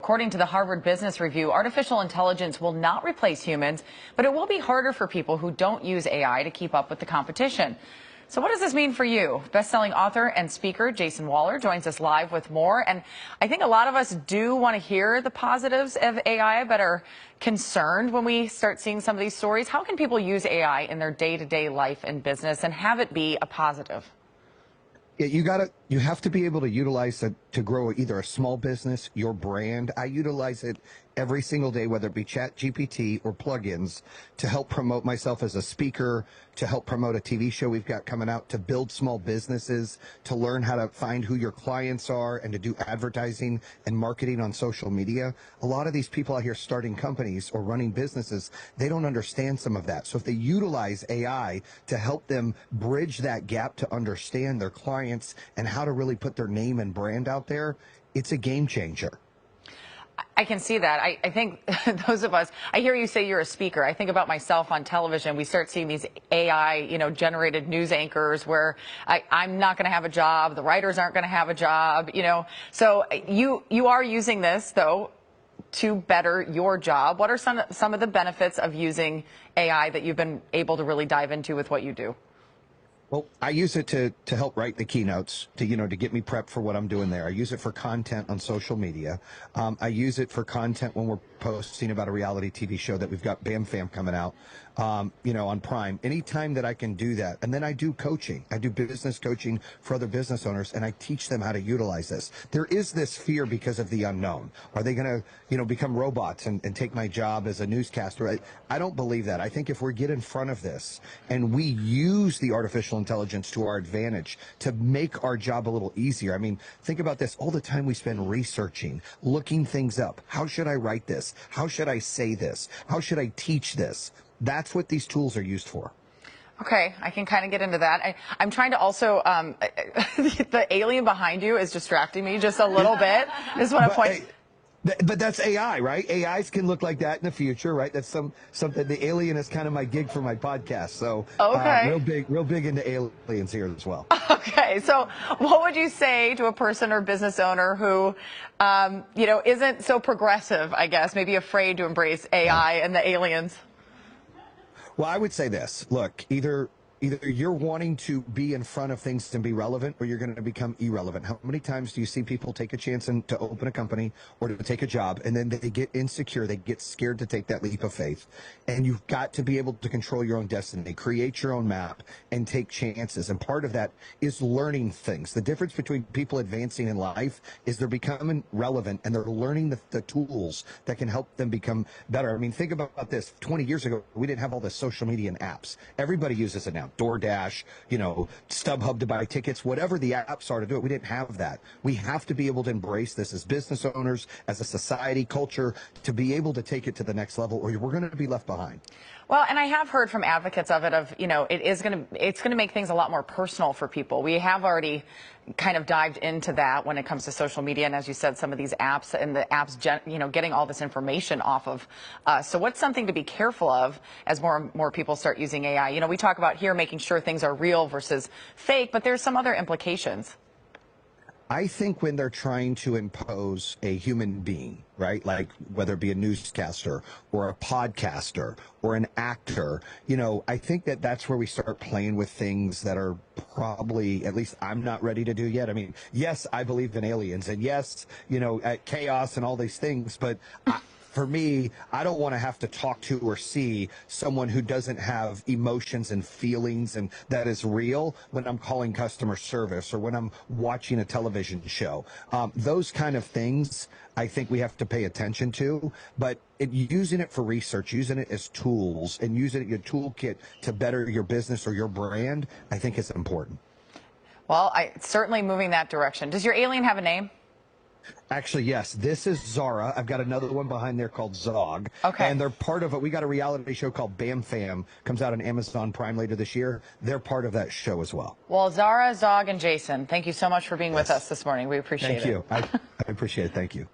According to the Harvard Business Review, artificial intelligence will not replace humans, but it will be harder for people who don't use AI to keep up with the competition. So what does this mean for you? Best-selling author and speaker Jason Waller joins us live with more. And I think a lot of us do want to hear the positives of AI, but are concerned when we start seeing some of these stories. How can people use AI in their day-to-day life and business and have it be a positive? Yeah, you have to be able to utilize it to grow either a small business, your brand. I utilize it every single day, whether it be Chat GPT or plugins, to help promote myself as a speaker, to help promote a TV show we've got coming out, to build small businesses, to learn how to find who your clients are, and to do advertising and marketing on social media. A lot of these people out here starting companies or running businesses, they don't understand some of that. So if they utilize AI to help them bridge that gap to understand their clients and how to really put their name and brand out there, it's a game changer. I can see that. I think those of us, I hear you say you're a speaker. I think about myself on television. We start seeing these AI, generated news anchors where I'm not going to have a job. The writers aren't going to have a job, So you are using this, though, to better your job. What are some of the benefits of using AI that you've been able to really dive into with what you do? Well, I use it to help write the keynotes, to get me prepped for what I'm doing there. I use it for content on social media. I use it for content when we're posting about a reality TV show that we've got Bam Fam coming out, on Prime. Anytime that I can do that. And then I do coaching. I do business coaching for other business owners, and I teach them how to utilize this. There is this fear because of the unknown. Are they going to, become robots and take my job as a newscaster? I don't believe that. I think if we get in front of this and we use the artificial intelligence to our advantage to make our job a little easier. I mean, think about this. All the time we spend researching, looking things up. How should I write this? How should I say this? How should I teach this? That's what these tools are used for. Okay, I can kind of get into that. I'm trying to also, the alien behind you is distracting me just a little bit. Just want to point. But that's AI, right? AIs can look like that in the future, right? That's something. The alien is kind of my gig for my podcast. So okay. Real big into aliens here as well. Okay, so what would you say to a person or business owner who, isn't so progressive, I guess, maybe afraid to embrace AI and the aliens? Well, I would say this. Look, either you're wanting to be in front of things and be relevant, or you're going to become irrelevant. How many times do you see people take a chance to open a company or to take a job, and then they get insecure, they get scared to take that leap of faith? And you've got to be able to control your own destiny, create your own map, and take chances. And part of that is learning things. The difference between people advancing in life is they're becoming relevant and they're learning the tools that can help them become better. I mean, think about this. 20 years ago, we didn't have all the social media and apps. Everybody uses it now. DoorDash, StubHub to buy tickets, whatever the apps are to do it. We didn't have that. We have to be able to embrace this as business owners, as a society, culture, to be able to take it to the next level, or we're going to be left behind. Well, and I have heard from advocates of it it's going to make things a lot more personal for people. We have already kind of dived into that when it comes to social media, and as you said, some of these apps and the apps, getting all this information off of us. So what's something to be careful of as more and more people start using AI? We talk about here making sure things are real versus fake, but there's some other implications. I think when they're trying to impose a human being, right, like whether it be a newscaster or a podcaster or an actor, I think that's where we start playing with things that are probably, at least I'm not ready to do yet. I mean, yes, I believe in aliens, and yes, chaos and all these things, but for me, I don't want to have to talk to or see someone who doesn't have emotions and feelings and that is real when I'm calling customer service or when I'm watching a television show. Those kind of things I think we have to pay attention to, but using it for research, using it as tools, and using it in your toolkit to better your business or your brand, I think is important. Well, certainly moving that direction. Does your alien have a name? Actually, yes. This is Zara. I've got another one behind there called Zog. Okay. And they're part of it. We got a reality show called Bam Fam. Comes out on Amazon Prime later this year. They're part of that show as well. Well, Zara, Zog, and Jason, thank you so much for being with us this morning. We appreciate it. Thank you. I appreciate it. Thank you.